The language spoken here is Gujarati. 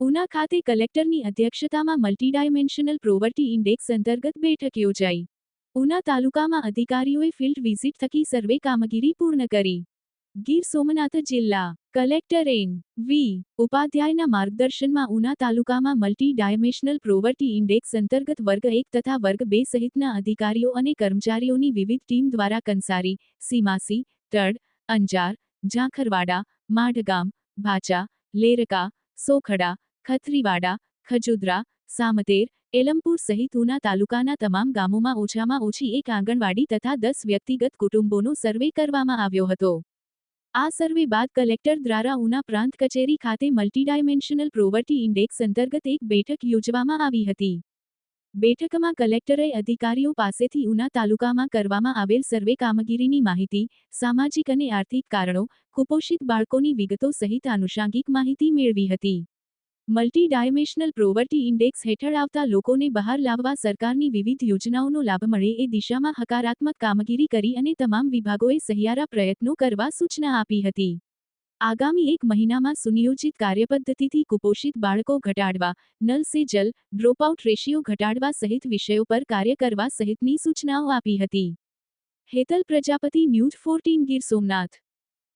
ઉના ખાતે કલેક્ટરની અધ્યક્ષતામાં મલ્ટીડાયમેન્શનલ પ્રોવર્ટી ઇન્ડેક્સ અંતર્ગત બેઠક યોજાઈ. ઉના તાલુકામાં અધિકારીઓએ ફિલ્ડ વિઝિટ થકી સર્વે કામગીરી પૂર્ણ કરી. ગીર સોમનાથ જિલ્લા કલેક્ટર એન. વી. ઉપાધ્યાયના માર્ગદર્શનમાં ઉના તાલુકામાં મલ્ટી ડાયમેન્શનલ પ્રોવર્ટી ઇન્ડેક્સ અંતર્ગત વર્ગ 1 તથા વર્ગ 2 સહિતના અધિકારીઓ અને કર્મચારીઓની વિવિધ ટીમ દ્વારા કંસારી, સીમાસી, તડ, અંજાર, ઝાંખરવાડા, માઢગામ, ભાચા, લેરકા, સોખડા, ખત્રીવાડા, ખજુદરા, સામતેર, એલમપુર સહિત ઉના તાલુકાના તમામ ગામોમાં ઓછામાં ઓછી એક આંગણવાડી તથા 10 વ્યક્તિગત કુટુંબોનો સર્વે કરવામાં આવ્યો હતો. આ સર્વે બાદ કલેક્ટર દ્વારા ઉના પ્રાંત કચેરી ખાતે મલ્ટીડાયમેન્શનલ પ્રોવર્ટી ઇન્ડેક્સ અંતર્ગત એક બેઠક યોજવામાં આવી હતી. બેઠકમાં કલેક્ટરે અધિકારીઓ પાસેથી ઉના તાલુકામાં કરવામાં આવેલ સર્વે કામગીરીની માહિતી, સામાજિક અને આર્થિક કારણો, કુપોષિત બાળકોની વિગતો સહિત આનુષાંગિક માહિતી મેળવી હતી. મલ્ટી ડાયમેન્શનલ પ્રોવર્ટી ઇન્ડેક્સ હેઠળ આવતા લોકોને બહાર લાવવા સરકારની વિવિધ યોજનાઓનો લાભ મળે એ દિશામાં હકારાત્મક કામગીરી કરી અને તમામ વિભાગોએ સહિયારા પ્રયત્નો કરવા સૂચના આપી હતી. આગામી 1 મહિનામાં સુનિયોજિત કાર્યપદ્ધતિથી કુપોષિત બાળકો ઘટાડવા, નલ સે જલ, ડ્રોપઆઉટ રેશિયો ઘટાડવા સહિત વિષયો પર કાર્ય કરવા સહિતની સૂચનાઓ આપી હતી. હેતલ પ્રજાપતિ, ન્યૂઝ 14 ગીર સોમનાથ.